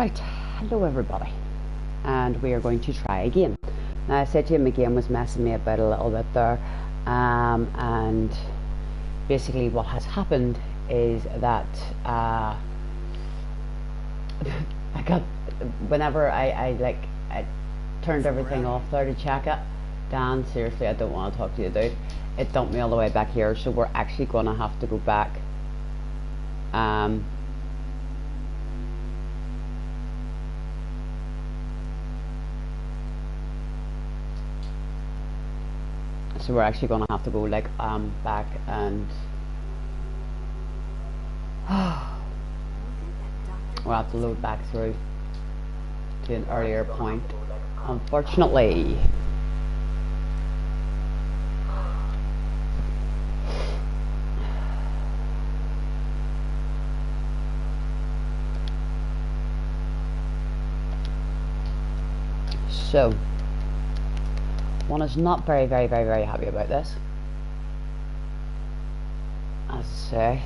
Right, hello everybody, and we are going to try again. Now I said to you my game was messing me about a little bit there, and basically what has happened is that I got, whenever I turned everything off there to check it, Dan, seriously, I don't want to talk to you about it, dumped me all the way back here, so we're actually going to have to go back. So we're actually going to have to go like back and we'll have to load back through to an earlier point, unfortunately. So one is not very happy about this, as I say.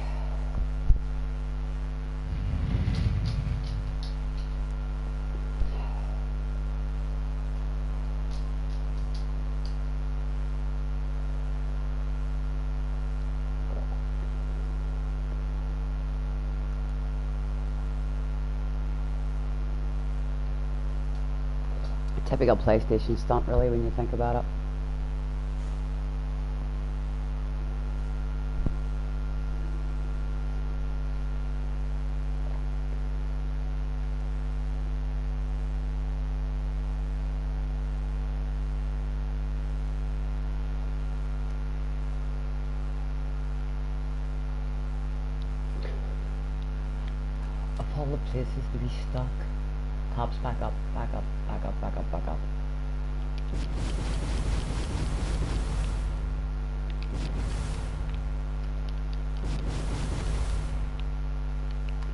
Typical PlayStation stunt, really, when you think about it. Of all the places to be stuck, tops back up, back up, back up, back up, back up.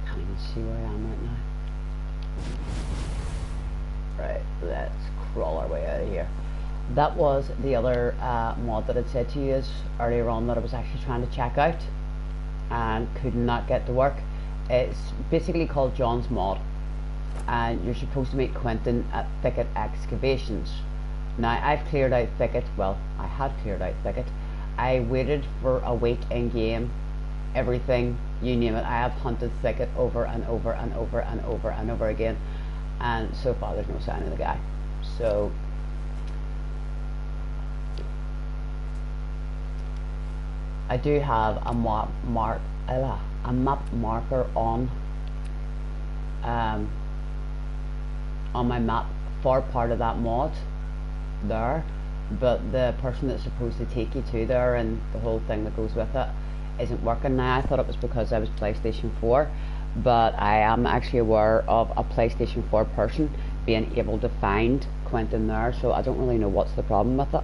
Can't even see where I am right now. Right, let's crawl our way out of here. That was the other mod that I'd said to you earlier on that I was actually trying to check out and could not get to work. It's basically called John's Mod, and you're supposed to meet Quentin at Thicket Excavations. Now I've cleared out Thicket, well, I had cleared out Thicket. I waited for a week in game, everything, you name it. I have hunted Thicket over and over and over and over and over again, and so far there's no sign of the guy. So I do have a map marker on my map for part of that mod there, but the person that's supposed to take you to there and the whole thing that goes with it isn't working now. I thought it was because I was PlayStation 4, but I am actually aware of a PlayStation 4 person being able to find Quentin there, so I don't really know what's the problem with it.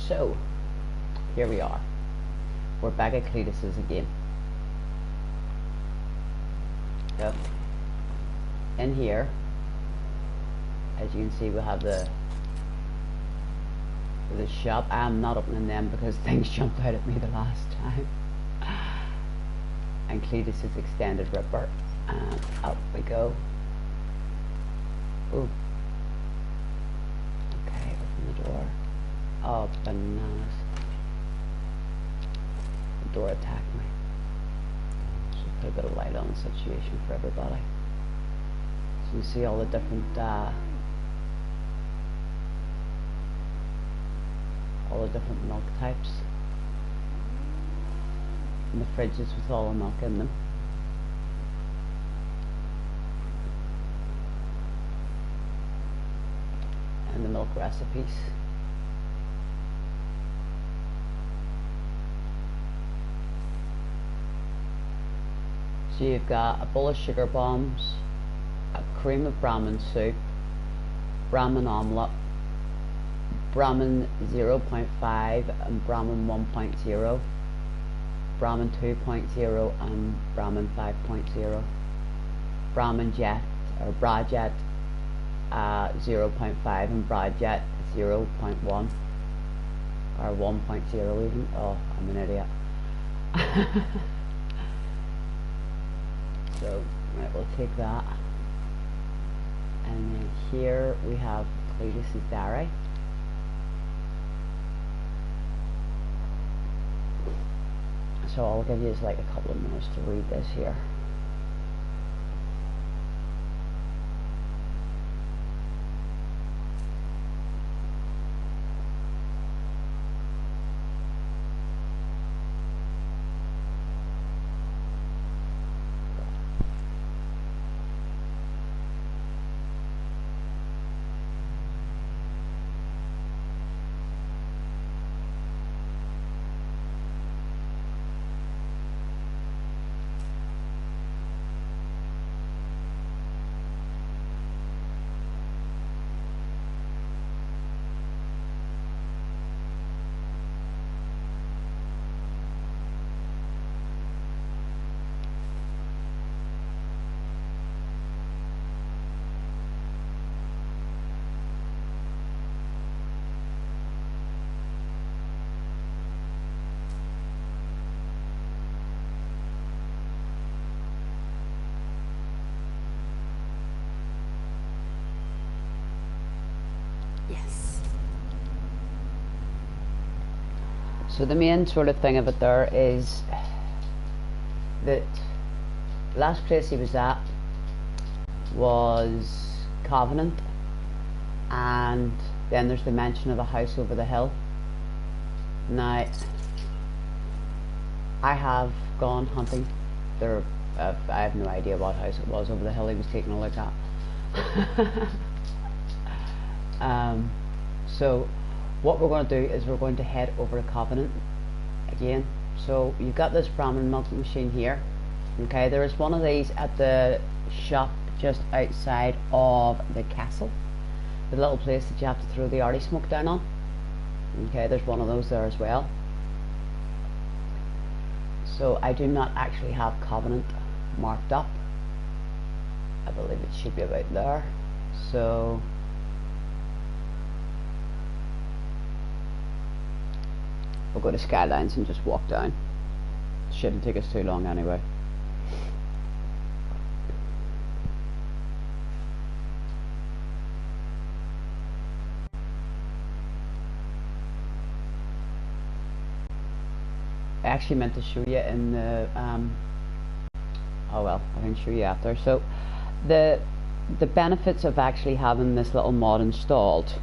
So, here we are. We're back at Cletus's again. So, in here, as you can see, we have the shop. I'm not opening them because things jumped out at me the last time. And Cletus's extended ripper. And up we go. Ooh. Okay, open the door. Oh, bananas. The door attacked me. Should put a bit of light on the situation for everybody. So you see all the different milk types. And the fridges with all the milk in them. And the milk recipes. So you've got a bowl of sugar bombs, a cream of Brahmin soup, Brahmin omelette, Brahmin 0.5 and Brahmin 1.0, Brahmin 2.0 and Brahmin 5.0, Brahmin jet or Brajet 0.5 and Brajet 0.1 or 1.0 even. Oh, I'm an idiot. So right, we'll take that, and then here we have Cletus's diary. So I'll give you like a couple of minutes to read this here. Yes. So the main sort of thing of it there is that last place he was at was Covenant, and then there's the mention of a house over the hill. Now I have gone hunting there. I have no idea what house it was over the hill he was taking a look at. So what we're going to do is we're going to head over to Covenant again. So you've got this Brahmin milking machine here. Okay, there is one of these at the shop just outside of the castle, the little place that you have to throw the arty smoke down on. Okay, there's one of those there as well. So I do not actually have Covenant marked up. I believe it should be about there. So we'll go to Skylines and just walk down. Shouldn't take us too long anyway. I actually meant to show you in the oh well, I can show you after. So the benefits of actually having this little mod installed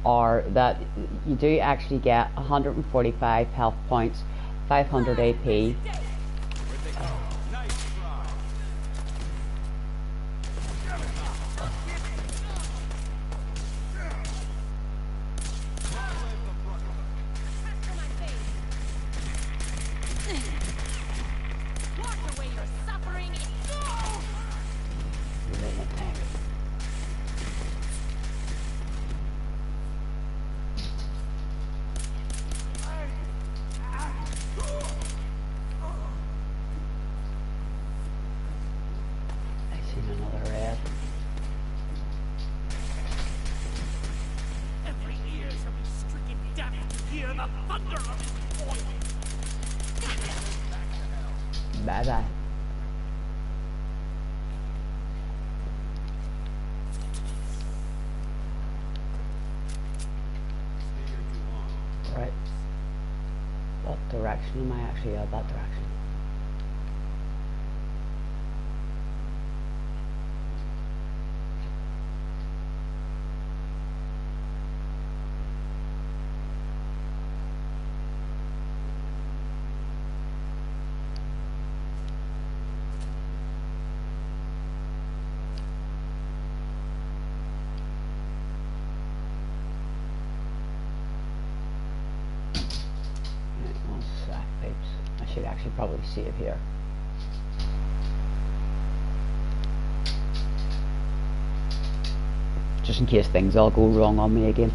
are that you do actually get 145 health points, 500 AP. Bye bye. Right. What direction am I actually at? That direction. I should actually probably see it here. just in case things all go wrong on me again.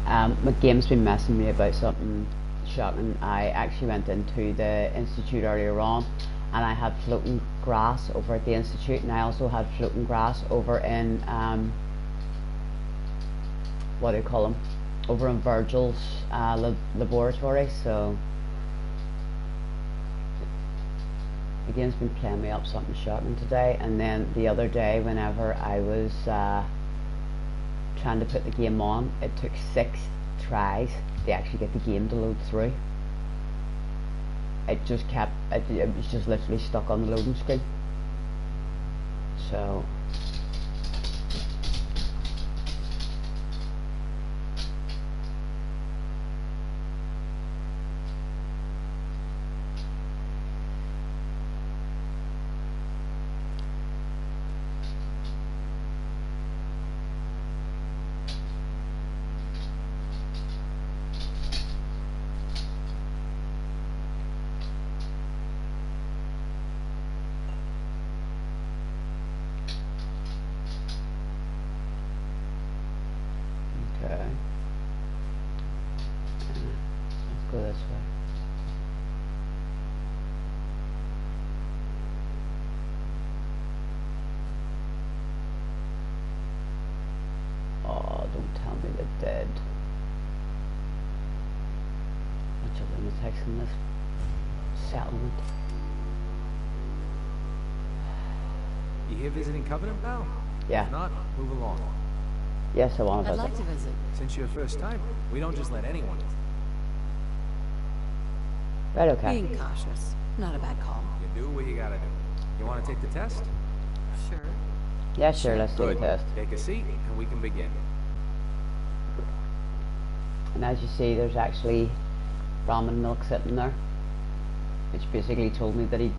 My game's been messing me about something shocking. I actually went into the institute earlier on, and I had floating grass over at the institute, and I also had floating grass over in what do you call them? Over in Virgil's laboratory. So the game's been playing me up something shocking today. And then the other day, whenever I was trying to put the game on, it took 6 tries to actually get the game to load through. It just kept, it was just literally stuck on the loading screen. So let's go this way. Oh, don't tell me they're dead. Bunch of lunatics in this settlement. You here visiting Covenant now? Yeah. If not, move along. Yes, I want to I'd visit. love to visit. Since you're first time, we don't just let anyone in. Right, okay. Being cautious. Not a bad call. You do what you gotta do. You wanna take the test? Sure. Yeah, sure, let's do the Good. test. Take a seat and we can begin. And as you see, there's actually Brahmin milk sitting there, which basically told me that he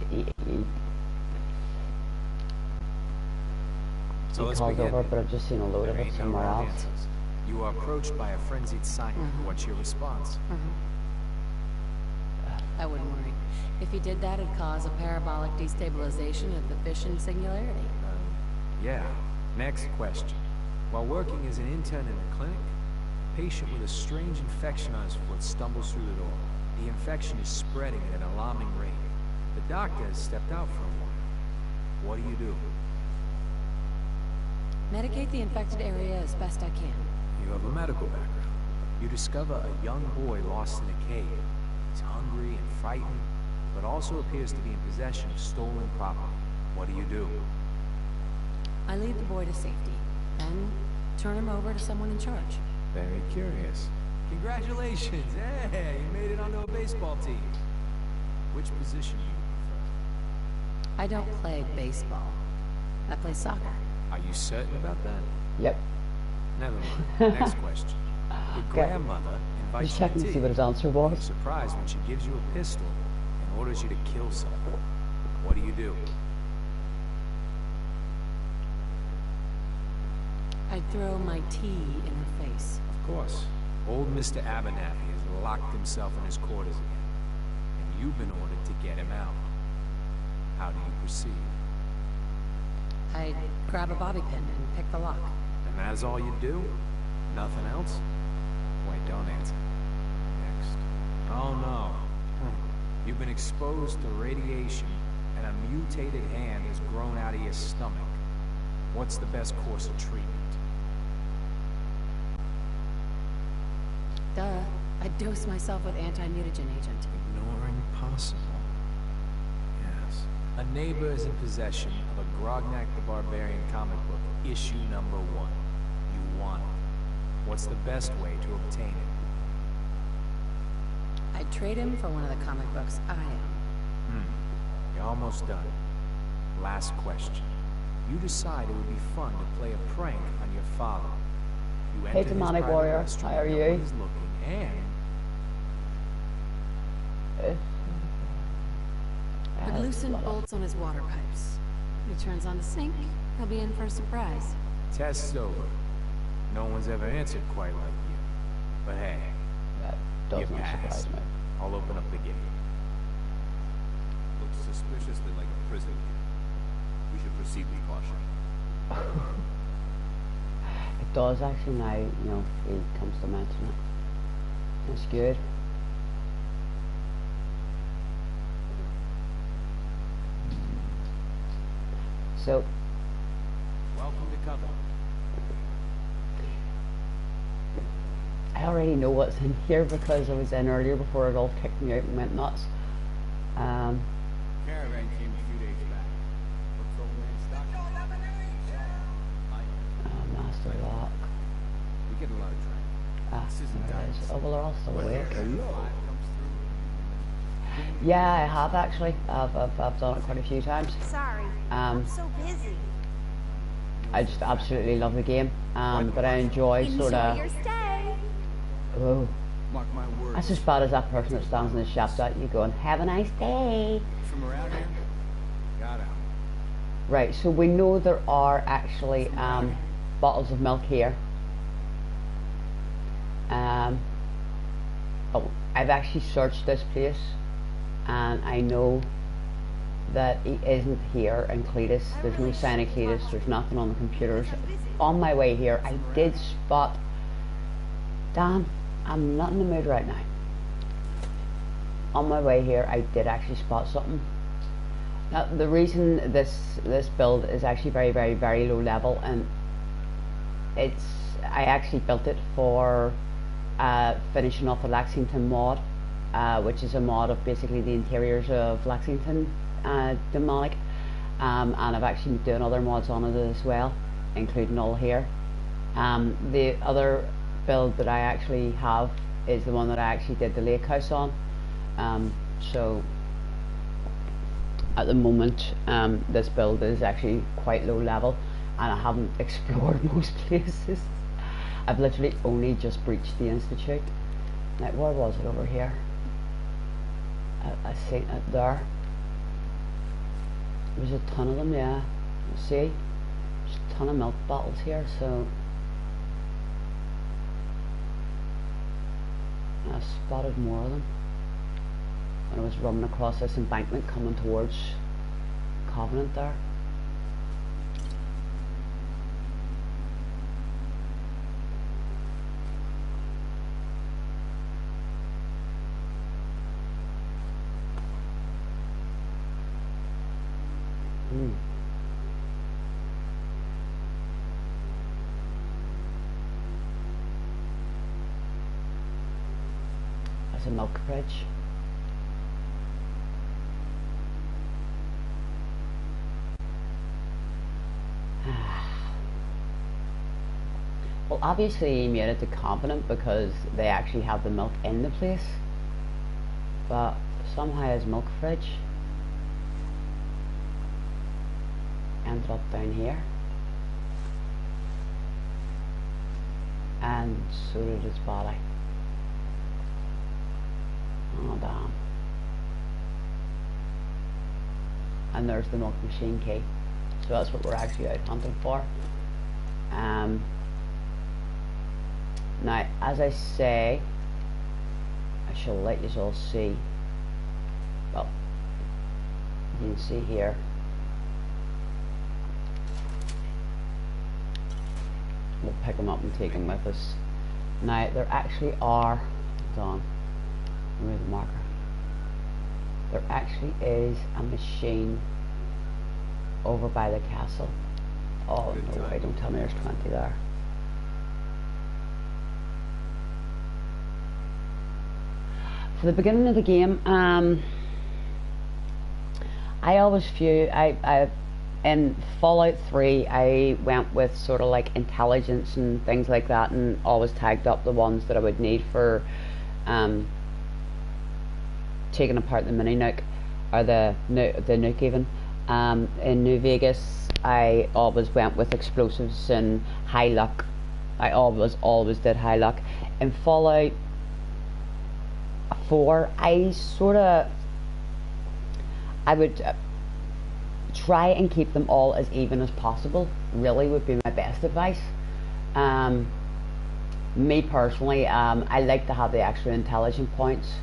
Let's called begin. over, but I've just seen a load of There it ain't no somewhere wrong else. answers. You are approached by a frenzied scion. What's your response? I wouldn't worry. If he did that, it'd cause a parabolic destabilization of the fission singularity. Yeah. Next question. While working as an intern in the clinic, a patient with a strange infection on his foot stumbles through the door. The infection is spreading at an alarming rate. The doctor has stepped out for a while. What do you do? Medicate the infected area as best I can. You have a medical background. You discover a young boy lost in a cave. He's hungry and frightened, but also appears to be in possession of stolen property. What do? I lead the boy to safety, then turn him over to someone in charge. Very curious. Congratulations! Hey, you made it onto a baseball team. Which position do you prefer? I don't play baseball. I play soccer. Are you certain about that? Yep. Never mind. Next question. Your grandmother invites Just you checking to to tea. see what his answer You're was. surprised when she gives you a pistol and orders you to kill someone. What do? I'd throw my tea in her face. Of course. Old Mr. Abernathy has locked himself in his quarters again. And you've been ordered to get him out. How do you proceed? I'd grab a bobby pin and pick the lock. And that's all you do? Nothing else? Wait, don't answer. Next. Oh no. You've been exposed to radiation and a mutated hand has grown out of your stomach. What's the best course of treatment? Duh. I'd dose myself with anti-mutagen agent. Ignoring possible. Yes. A neighbor is in possession of a Grognak the Barbarian comic book, issue number 1. You want it. What's the best way to obtain it? I'd trade him for one of the comic books I am. You're almost done. Last question. You decide it would be fun to play a prank on your father. You Hey, enter his Demonic private Warrior, restroom, how are no you? one is looking, and I'd loosen bolts on his water pipes. If he turns on the sink, he'll be in for a surprise. test's over. No one's ever answered quite like you. But hey, That you does not passed. surprise me. I'll open up the gate. Looks suspiciously like a prison camp. We should proceed with caution. It does actually now, you know, if he comes to mention it. That's good. So, Welcome to Covenant. I already know what's in here because I was in earlier before it all kicked me out and went nuts. Caravan came a few days back. What's old man stuck? Oh, Master Lock. We get a lot of traffic. Ah, This isn't there it is. done. Oh, well, they're all still awake. Hello. Comes through. Yeah, I have actually. I've done it quite a few times. Sorry, I'm so busy. I just absolutely love the game, but I enjoy sort of. your stay. Oh, Mark my words. that's as bad as that person that stands in the shop at you going, "Have a nice day." From around here? Got out. Right, so we know there are actually bottles of milk here. Oh, I've actually searched this place, and I know that he isn't here in Cletus. There's no sign of Cletus. There's nothing on the computers. On my way here, I did spot. Dan, I'm not in the mood right now. On my way here, I did actually spot something. Now, the reason this build is actually very, very, very low level, and I actually built it for finishing off the Lexington mod, which is a mod of basically the interiors of Lexington Demonic, and I've actually been doing other mods on it as well, including all here. The other build that I actually have is the one that I actually did the lake house on. So at the moment, this build is actually quite low level, and I haven't explored most places. I've literally only just breached the Institute. Now, where was it over here? I see it there. There's a ton of them, yeah. See? There's a ton of milk bottles here, so I spotted more of them when I was running across this embankment coming towards Covenant there. That's a milk fridge. Well, obviously he made it to Competent because they actually have the milk in the place, but somehow his milk fridge ended up down here, and so did his body. Oh damn. And there's the milk machine key, so that's what we're actually out hunting for. Now, as I say, I shall let you all see. Well, you can see here. We'll pick them up and take them with us. Now, there actually are. Hold on. Remove the marker. There actually is a machine over by the castle. Oh no way! Don't tell me there's 20 there. For the beginning of the game, I always in Fallout 3 I went with sort of like intelligence and things like that, and always tagged up the ones that I would need for taking apart the mini nuke, or the nuke even. In New Vegas I always went with explosives and high luck. I always did high luck. In Fallout 4 I would try and keep them all as even as possible, really would be my best advice. Me personally, I like to have the extra intelligence points,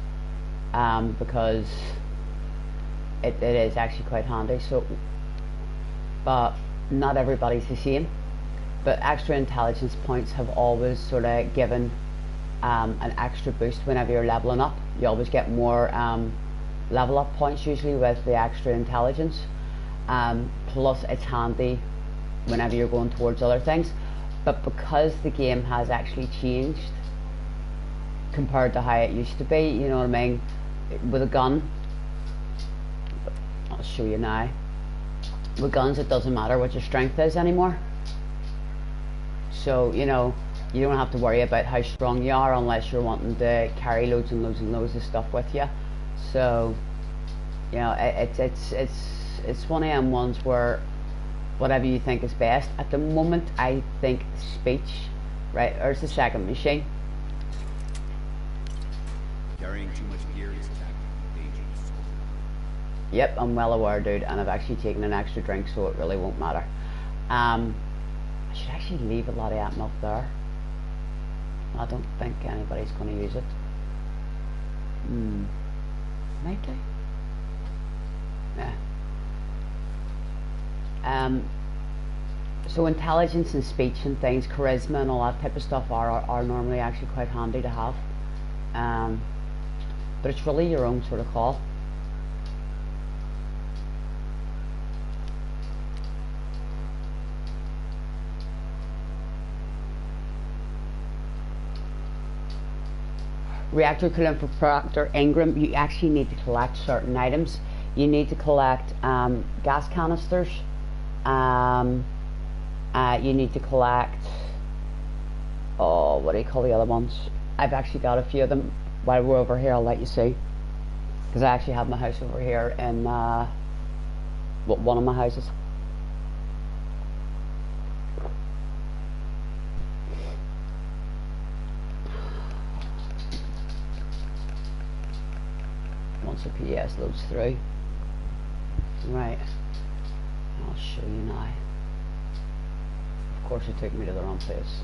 because it is actually quite handy. So, but not everybody's the same. but extra intelligence points have always sort of given an extra boost whenever you're leveling up. You always get more level up points usually with the extra intelligence. Plus it's handy whenever you're going towards other things. But because the game has actually changed compared to how it used to be, you know what I mean, with a gun, I'll show you now, with guns it doesn't matter what your strength is anymore. So, you know, you don't have to worry about how strong you are unless you're wanting to carry loads and loads and loads of stuff with you. So, you know, it's one of them ones where whatever you think is best. At the moment, I think speech. Right, there's the second machine. Carrying too much gear is tactically dangerous. Yep, I'm well aware, dude, and I've actually taken an extra drink, so it really won't matter. I should actually leave a lot of that milk there. I don't think anybody's going to use it. Might do. Yeah. So intelligence and speech and things, charisma and all that type of stuff are normally actually quite handy to have. But it's really your own sort of call. Reactor coolant for Proctor Ingram, you actually need to collect certain items. You need to collect gas canisters. You need to collect, what do you call the other ones? I've actually got a few of them. While we're over here, I'll let you see, because I actually have my house over here in one of my houses. Once the PS loads through. Right, I'll show you now. Of course it took me to the wrong place.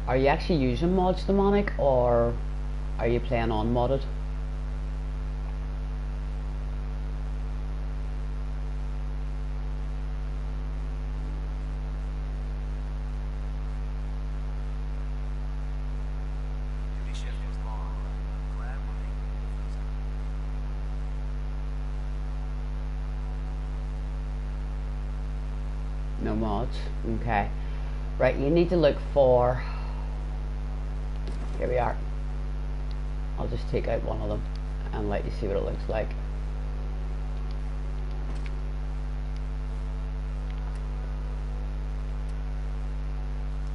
Are you actually using mods, Demonic, or are you playing unmodded? No mods. Okay. Right, you need to look for... Here we are. I'll just take out one of them and let you see what it looks like.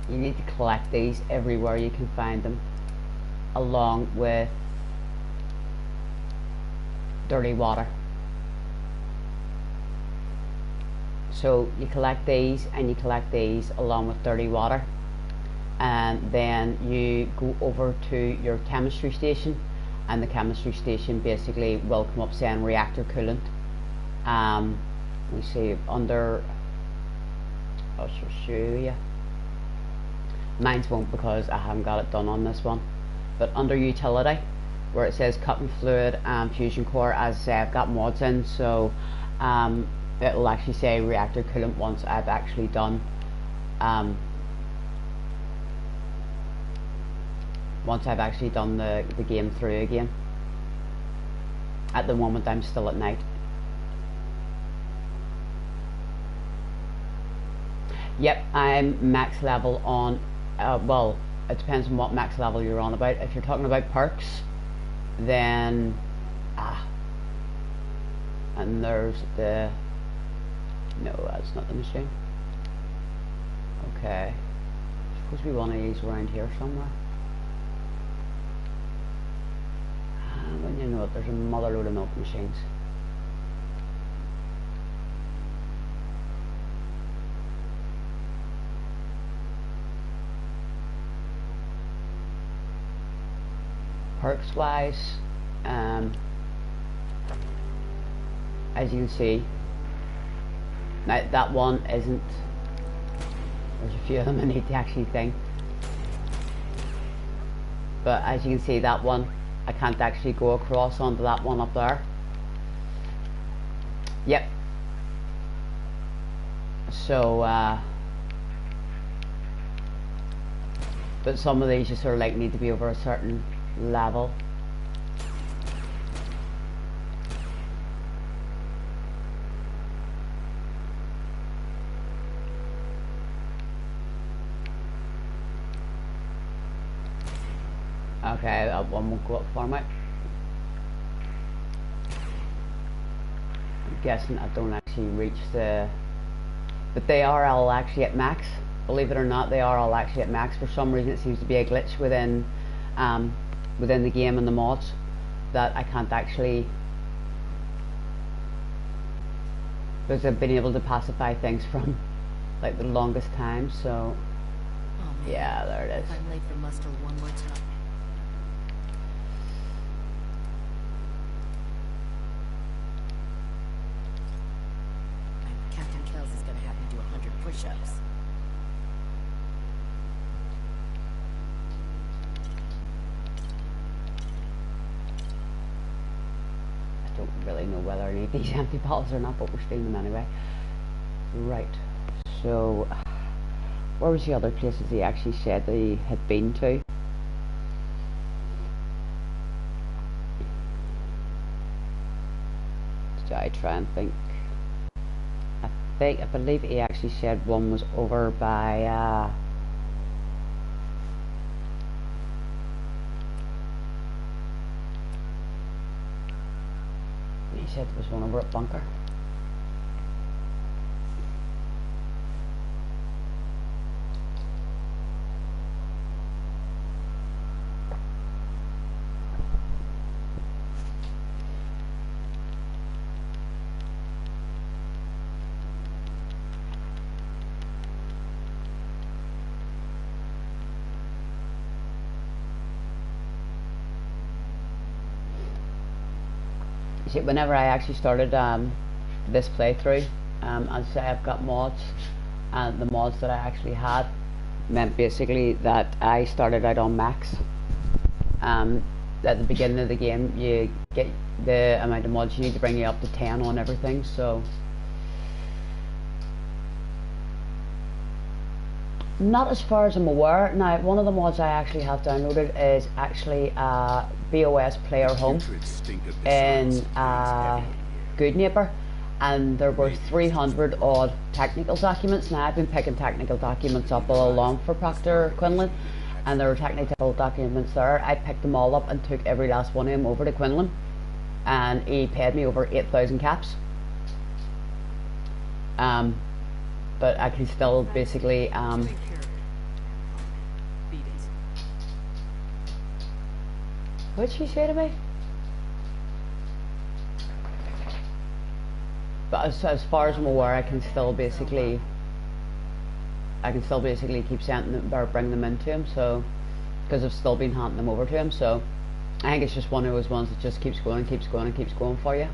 You need to collect these everywhere you can find them, along with dirty water. So you collect these and you collect these along with dirty water, and then you go over to your chemistry station, and the chemistry station basically will come up saying reactor coolant. Let me see, under, I'll show you. Mine's won't because I haven't got it done on this one, but under utility where it says cutting fluid and fusion core, as I say, I've got mods in, so it'll actually say reactor coolant once I've actually done the game through again. At the moment I'm still at night. Yep, I'm max level on, well, it depends on what max level you're on about. If you're talking about perks, then, and there's the, no, that's not the machine. Okay, supposed to be one of these around here somewhere. When you know it, there's a mother load of milk machines. perks wise, as you can see, now that one isn't, there's a few of them I need to actually think, but as you can see, that one I can't actually go across onto that one up there. Yep. So but some of these just sort of like need to be over a certain level. Okay, that one won't go up for me. I'm guessing I don't actually reach the... But they are all actually at max. Believe it or not, they are all actually at max. For some reason it seems to be a glitch within within the game and the mods that I can't actually... Because I've been able to pacify things from like the longest time, so... Oh, man. Yeah, there it is. I'm late for muster one more time. Captain Kells is gonna have me do 100 push-ups. I don't really know whether I need these empty bottles or not, but we're stealing them anyway. Right, so where was the other places he actually said that he had been to? So I try and think. I believe he actually said one was over by he said there was one over at Bunker. See, whenever I actually started this playthrough, as I say, I've got mods, and the mods that I actually had meant basically that I started out on max. At the beginning of the game, you get the amount of mods you need to bring you up to 10 on everything, so... Not as far as I'm aware. Now, one of the mods I actually have downloaded is actually BOS Player Home in Good Neighbor, and there were 300 odd technical documents. Now, I've been picking technical documents up all along for Proctor Quinlan, and there were technical documents there. I picked them all up and took every last one of them over to Quinlan, and he paid me over 8,000 caps. But I can still basically what'd she say to me? But as far as I'm aware, I can still basically keep sending them or bring them into him, so because I've still been handing them over to him, so I think it's just one of those ones that just keeps going and keeps going and keeps going for you.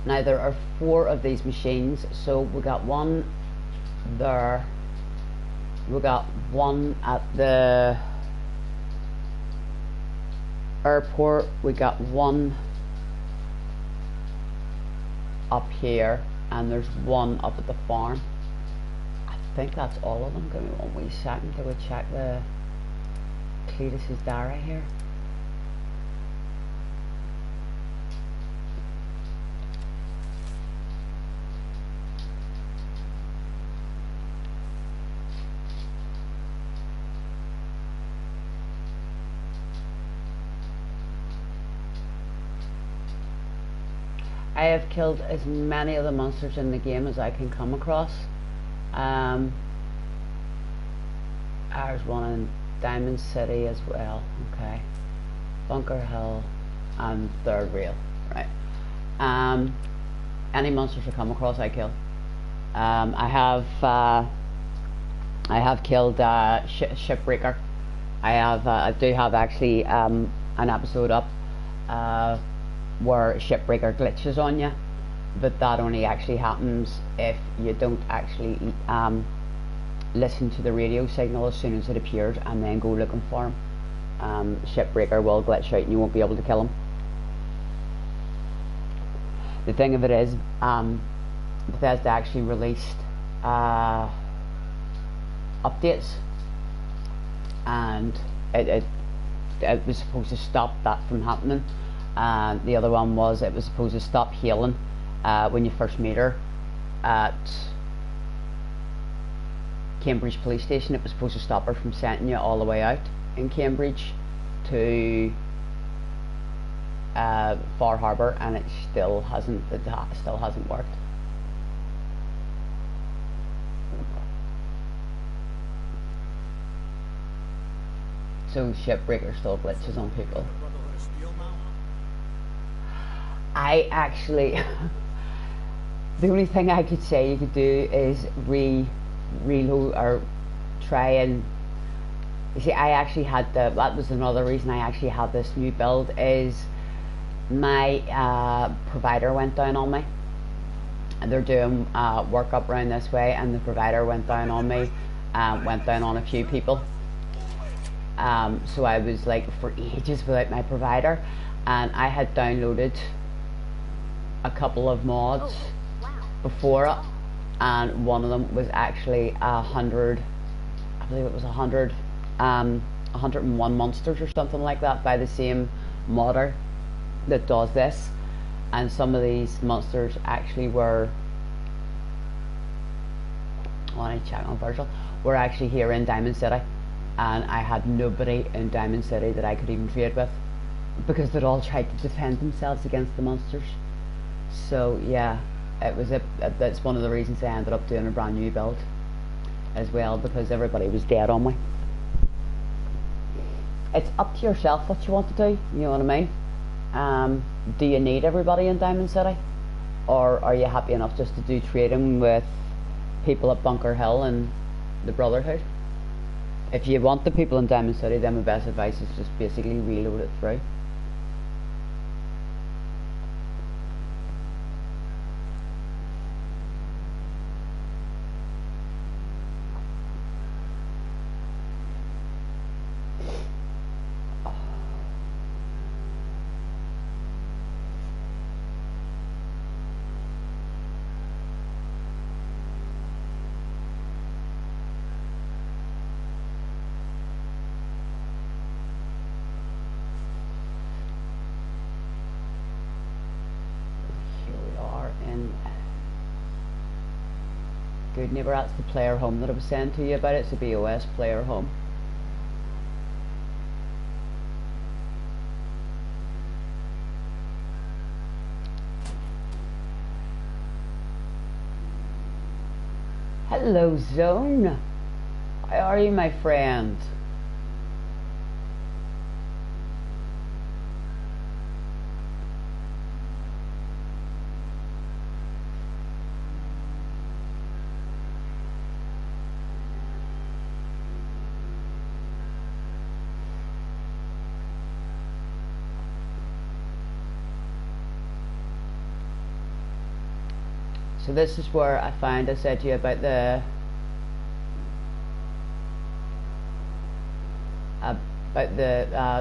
Now there are 4 of these machines, so we got one there, we got one at the airport, we got one up here, and there's one up at the farm. I think that's all of them. Give me one wee second to go check the Cletus's diary here. I have killed as many of the monsters in the game as I can come across. There's one in Diamond City as well. Okay, Bunker Hill and Third Rail. Right. Any monsters I come across, I kill. I have killed Shipbreaker I do have actually an episode up where shipbreaker glitches on you, but that only actually happens if you don't actually listen to the radio signal as soon as it appears and then go looking for him. Shipbreaker will glitch out and you won't be able to kill him. The thing of it is, Bethesda actually released updates, and it was supposed to stop that from happening. And the other one was, it was supposed to stop healing when you first meet her at Cambridge police station. It was supposed to stop her from sending you all the way out in Cambridge to Far Harbour, and it still hasn't worked. So shipbreaker still glitches on people. I actually the only thing I could say you could do is reload or try and, you see, I actually had that was another reason I actually had this new build, is my provider went down on me, and they're doing work up around this way, and the provider went down on me, went down on a few people. So I was like for ages without my provider, and I had downloaded a couple of mods before it, and one of them was actually 100, I believe it was 101 monsters or something like that, by the same modder that does this. And some of these monsters actually were, I need to check on virtual, were actually here in Diamond City, and I had nobody in Diamond City that I could even trade with, because they'd all tried to defend themselves against the monsters. So yeah, that's one of the reasons I ended up doing a brand new build as well, because everybody was dead on me. It's up to yourself what you want to do, you know what I mean? Do you need everybody in Diamond City, or are you happy enough just to do trading with people at Bunker Hill and the Brotherhood? If you want the people in Diamond City, then my best advice is just basically reload it through. Good Neighbour, that's the player home that I was saying to you about. It's a BOS player home. Hello, Zone. How are you, my friend? So this is where I said to you about the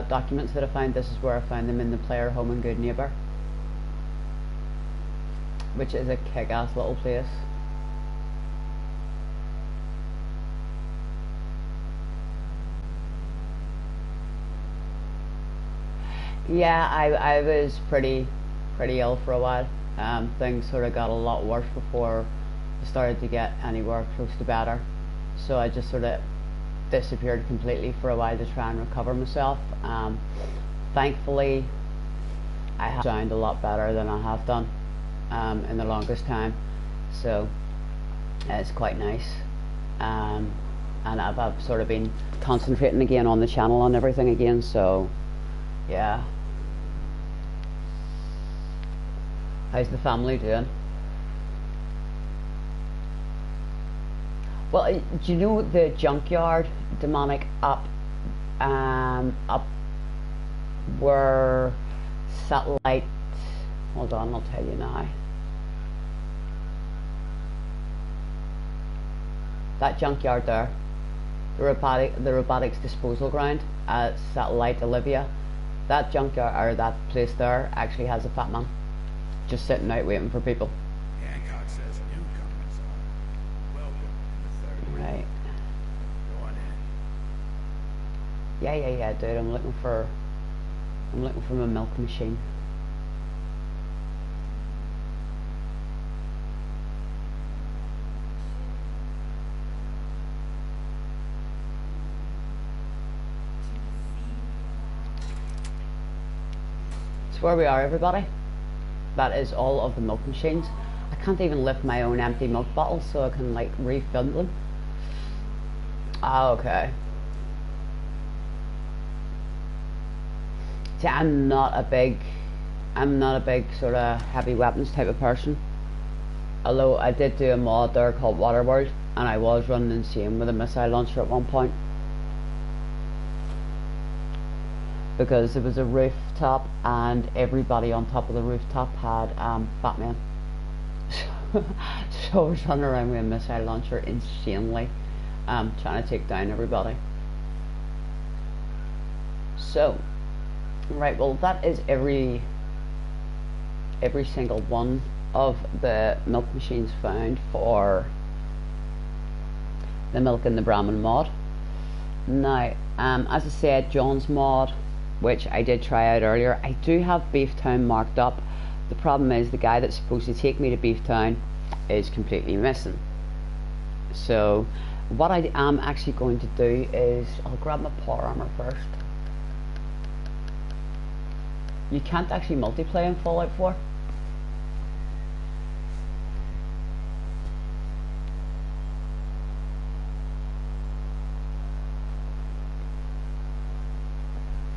documents that I found. This is where I found them, in the player home in Good Neighbour, which is a kick-ass little place. Yeah, I was pretty ill for a while. Things sort of got a lot worse before I started to get anywhere close to better, so I just sort of disappeared completely for a while to try and recover myself. Thankfully I have sound a lot better than I have done in the longest time, so it's quite nice. And I've sort of been concentrating again on the channel and everything again, so yeah. How's the family doing? Well, do you know the Junkyard Demonic app up where satellite, hold on, I'll tell you now. That junkyard there, the robotics disposal ground at Satellite Olivia, that junkyard, or that place there, actually has a fat man just sitting out waiting for people. Hancock says newcomers are welcome in the third. Right. Go on in. Yeah, dude, I'm looking for my milk machine. It's where we are, everybody. That is all of the milk machines. I can't even lift my own empty milk bottles, so I can like refill them. Ah, okay. See, I'm not a big sort of heavy weapons type of person. Although I did do a mod there called Waterworld, and I was running insane with a missile launcher at one point. Because there was a rooftop and everybody on top of the rooftop had Batman. So I was running around with a missile launcher insanely, trying to take down everybody. So, right, well that is every single one of the milk machines found for the milk and the Brahmin mod. Now, as I said, John's mod, which I did try out earlier, I do have Beeftown marked up. The problem is the guy that's supposed to take me to Beeftown is completely missing. So what I am actually going to do is I'll grab my power armor first. You can't actually multiplayer in Fallout 4.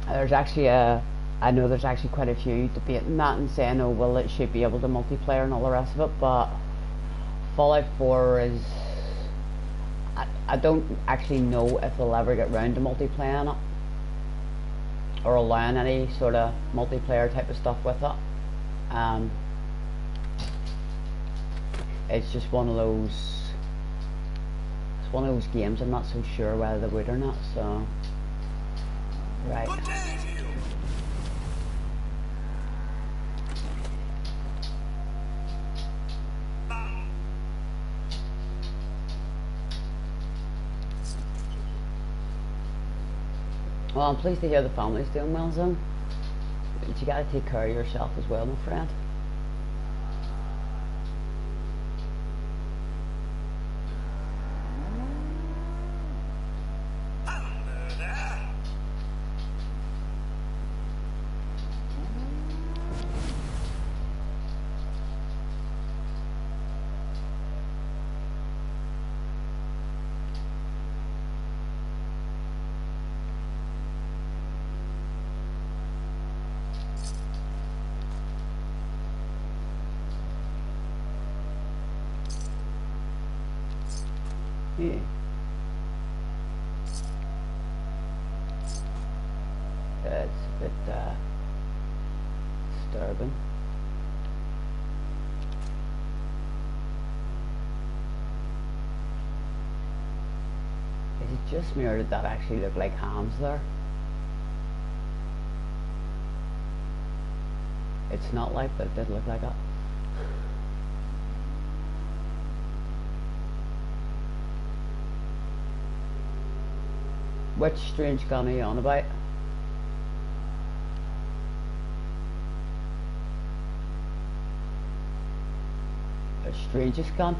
There's actually I know there's actually quite a few debating that and saying, oh well, it should be able to multiplayer and all the rest of it, but Fallout 4 is, I don't actually know if they'll ever get round to multiplaying it or allowing any sort of multiplayer type of stuff with it. It's just one of those games I'm not so sure whether they would or not, so right. Well, I'm pleased to hear the family's doing well, Zone. But you gotta take care of yourself as well, my friend. Yeah. It's a bit disturbing. Is it just me or did that actually look like hams there? It's not like, but it did look like that. Which strange gun are you on about? The strangest gun?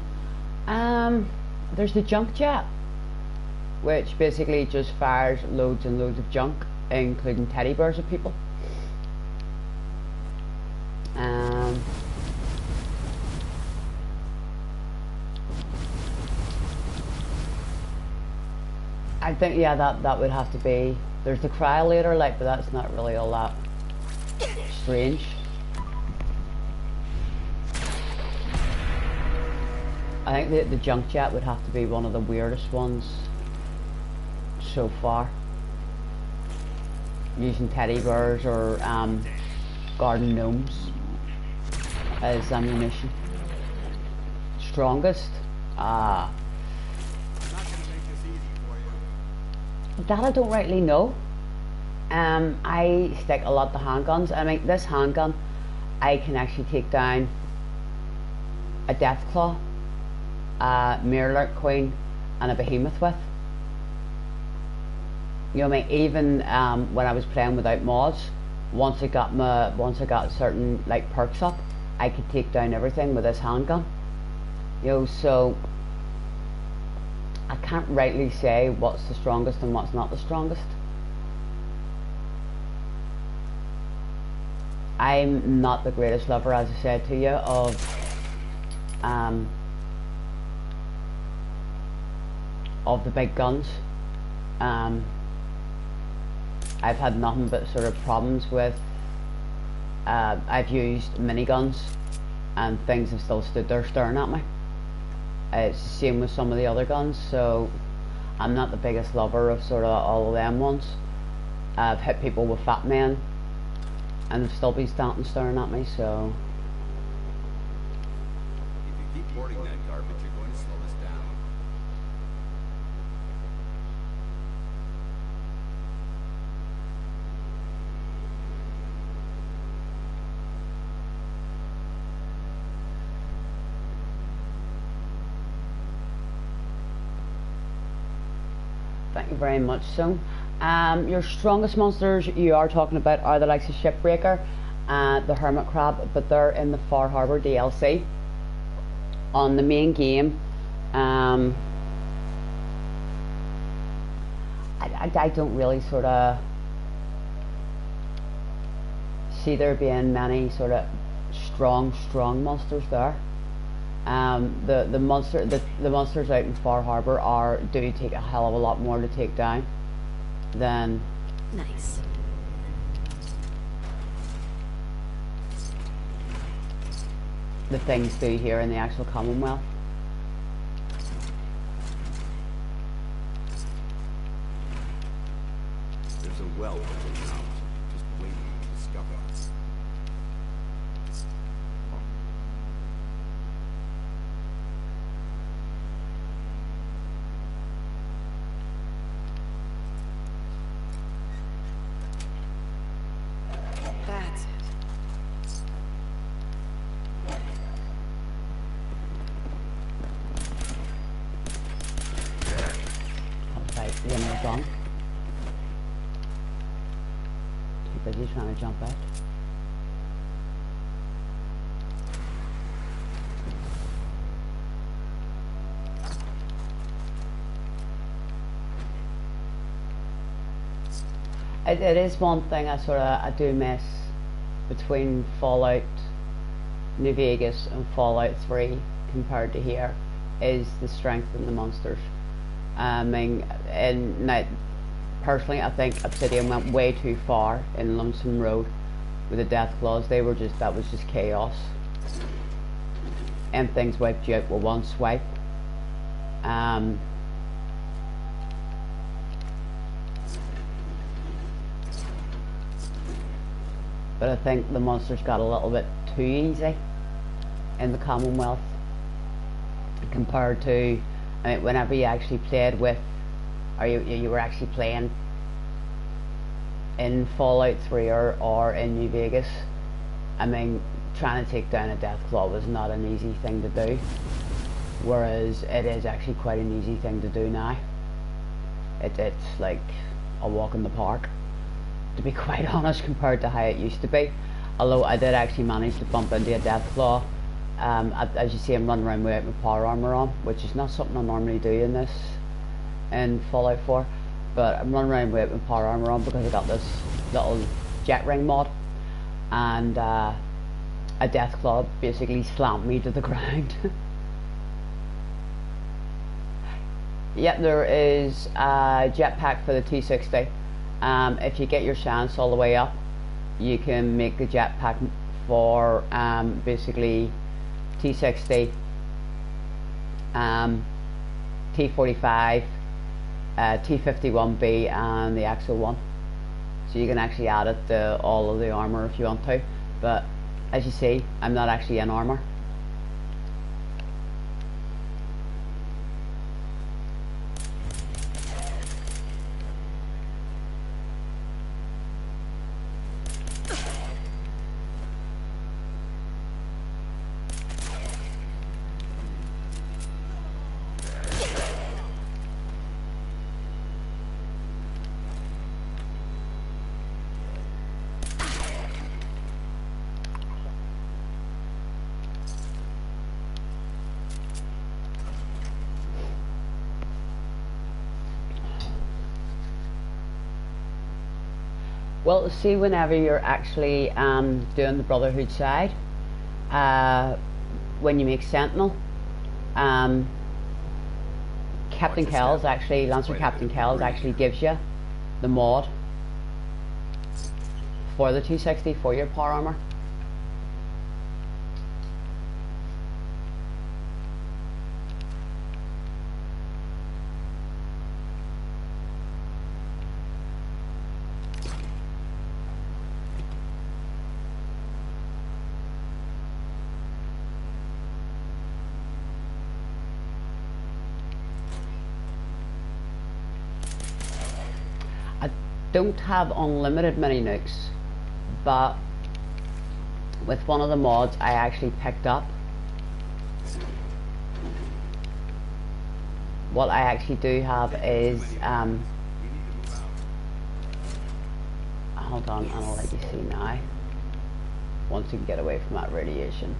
There's the junk jet, which basically just fires loads and loads of junk, including teddy bears of people. I think, yeah, that would have to be. There's the cryolator, like, but that's not really all that strange. I think the junk jet would have to be one of the weirdest ones so far. using teddy bears or garden gnomes as ammunition. Strongest? I'm not gonna make this easy for you. That I don't rightly know. I stick a lot to handguns. I mean, this handgun, I can actually take down a Deathclaw, a Mirror Queen, and a Behemoth with. You know what I mean? Even when I was playing without mods, once I got certain like perks up, I could take down everything with this handgun. You know, so I can't rightly say what's the strongest and what's not the strongest. I'm not the greatest lover, as I said to you, of the big guns. I've had nothing but sort of problems with. I've used miniguns, and things have still stood there staring at me. It's the same with some of the other guns, so I'm not the biggest lover of sort of all of them ones. I've hit people with fat men, and they've still been standing staring at me, so. If you keep hoarding that garbage, you're going to slow us down. Thank you very much. So, your strongest monsters you are talking about are the likes of Shipbreaker and the Hermit Crab, but they're in the Far Harbor DLC. On the main game, I don't really sort of see there being many sort of strong monsters there. The monsters out in Far Harbor do take a hell of a lot more to take down than Nice. the things do here in the actual Commonwealth. There's a wealth of knowledge just waiting to discover us. That's it. Right, the end of gone. Too busy trying to jump out. It is one thing I do miss between Fallout New Vegas and Fallout 3 compared to here, is the strength in the monsters. I mean, now, personally, I think Obsidian went way too far in Lonesome Road with the Deathclaws. That was just chaos, and things wiped you out with one swipe. But I think the monsters got a little bit too easy in the Commonwealth compared to, I mean, whenever you actually played with, or you were actually playing in Fallout 3 or in New Vegas. I mean, trying to take down a Deathclaw was not an easy thing to do, whereas it is actually quite an easy thing to do now. It's like a walk in the park, to be quite honest, compared to how it used to be. Although I did actually manage to bump into a Deathclaw. As you see, I'm running around with my power armor on, which is not something I normally do in Fallout 4. But I'm running around with my power armor on because I got this little jet ring mod, and a Deathclaw basically slammed me to the ground. Yep, there is a jetpack for the T60. If you get your chance all the way up, you can make the jetpack for basically T60, T45, T51B and the Axo 1. so you can actually add it to all of the armor if you want to, but as you see, I'm not actually in armor. Well, see, whenever you're actually doing the Brotherhood side, when you make Sentinel, Captain Kells actually, Lancer Captain Kells actually gives you the mod for the 260 for your power armor. Don't have unlimited mini nukes, but with one of the mods I actually picked up, what I actually do have is hold on, and I'll let you see now once you can get away from that radiation.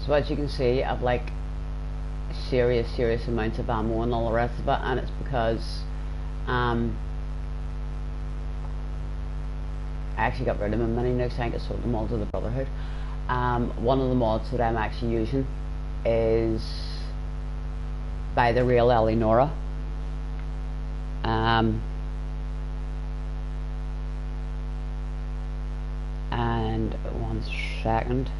So as you can see, I've like serious amounts of ammo and all the rest of it, and it's because I actually got rid of my mini nukes. I think I sold them all to the Brotherhood. One of the mods that I'm actually using is by the real Eleonora. And one second.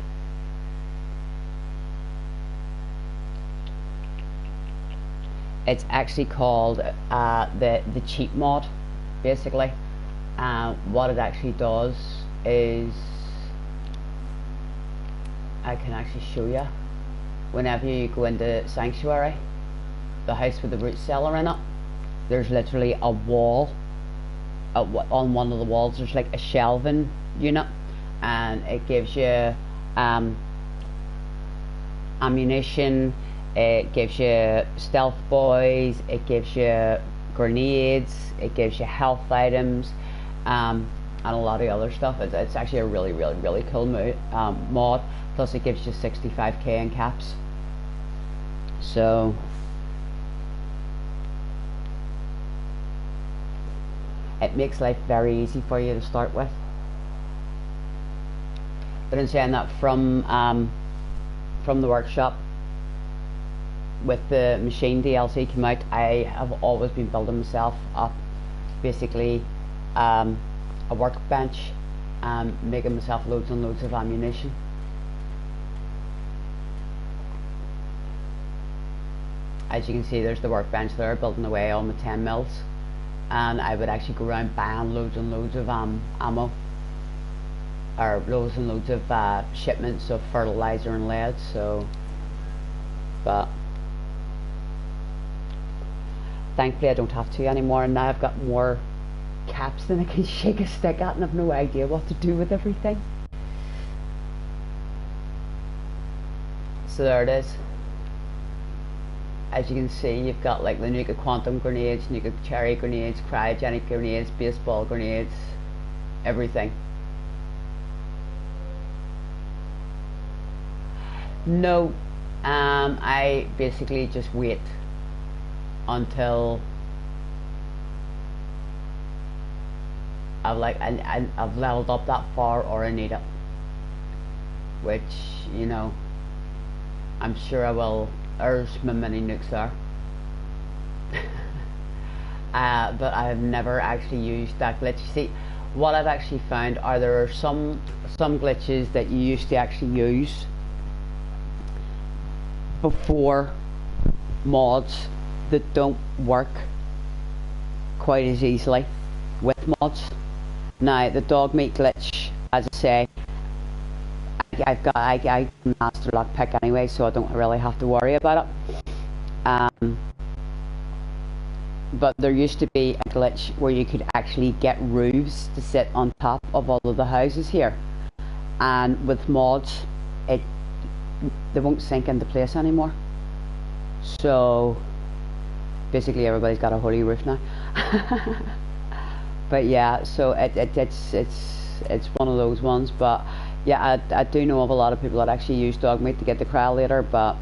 It's actually called the cheat mod, basically. What it actually does is, I can actually show you. Whenever you go into Sanctuary, the house with the root cellar in it, there's literally a wall. On one of the walls, there's like a shelving unit, and it gives you ammunition. It gives you stealth boys, it gives you grenades, it gives you health items, and a lot of other stuff. It's actually a really cool mod. Plus it gives you 65k in caps. So it makes life very easy for you to start with. But in saying that, from the workshop, with the machine DLC came out, I have always been building myself up, basically a workbench, making myself loads and loads of ammunition. As you can see, there's the workbench there, building away on the 10 mils, and I would actually go around buying loads and loads of ammo, or loads and loads of shipments of fertilizer and lead. So, but thankfully I don't have to anymore, and now I've got more caps than I can shake a stick at, and I've no idea what to do with everything. So there it is. As you can see, you've got like the nuka quantum grenades, nuka cherry grenades, cryogenic grenades, baseball grenades, everything. No, I basically just wait until I've leveled up that far, or I need it, which, you know, I'm sure I will. There's my mini nukes there. but I have never actually used that glitch. You see, what I've actually found are there are some glitches that you used to actually use before mods that don't work quite as easily with mods. Now the dog meat glitch, as I say, I master lockpick anyway, so I don't really have to worry about it. But there used to be a glitch where you could actually get roofs to sit on top of all of the houses here, and with mods they won't sink into place anymore. So basically everybody's got a holy roof now. But yeah, so it's one of those ones. But yeah, I do know of a lot of people that actually use dog meat to get the cryolator, but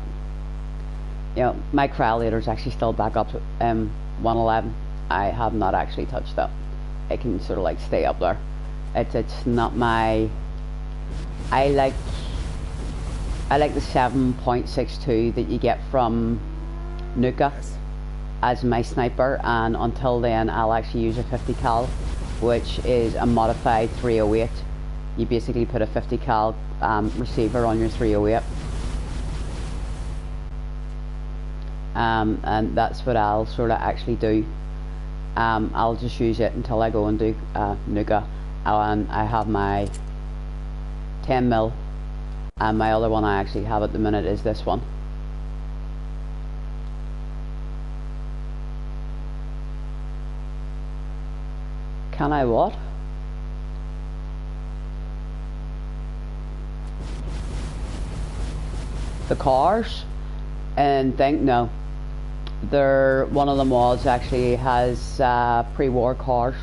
you know, my cryolator is actually still back up to 111. I have not actually touched that. It can sort of like stay up there. It's not my. I like the 7.62 that you get from Nuka as my sniper, and until then I'll actually use a 50 cal, which is a modified 308. You basically put a 50 cal receiver on your 308. And that's what I'll sort of actually do. I'll just use it until I go and do Nuka. I have my 10mm, and my other one I actually have at the minute is this one. Can I what? The cars and think no. They're one of the mods actually has pre-war cars,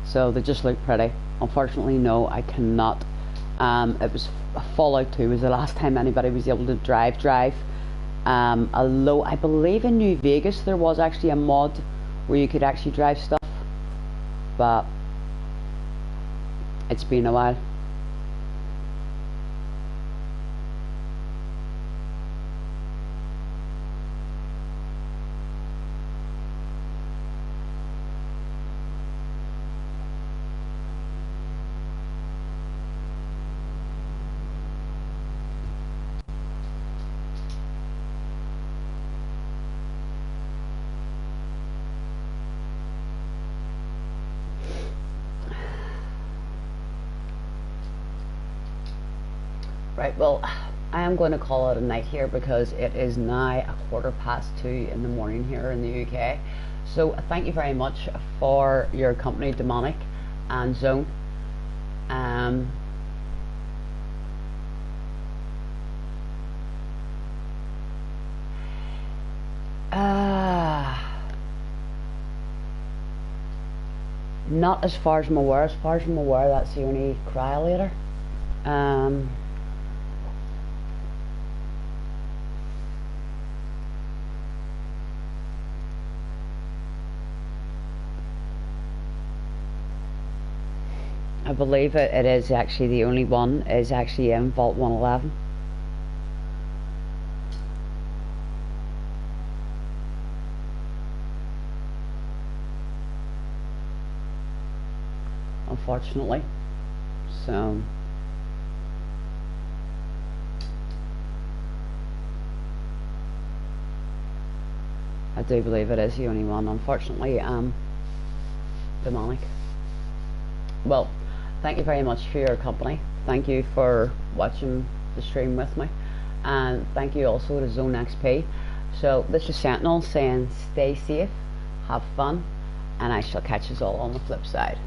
so they just look pretty. Unfortunately, no, I cannot. It was Fallout 2 was the last time anybody was able to drive. Although I believe in New Vegas there was actually a mod where you could actually drive stuff, but it's been a while. Right, well, I am going to call it a night here because it is now 2:15 in the morning here in the UK. So thank you very much for your company, Demonic and Zone. Not as far as I'm aware. As far as I'm aware, that's the only cryolator. I believe it is actually the only one is actually in Vault 111. Unfortunately. So I do believe it is the only one, unfortunately. Demonic. Well, thank you very much for your company. Thank you for watching the stream with me, and thank you also to TheZoneXp. So this is Sentinel saying stay safe, have fun, and I shall catch us all on the flip side.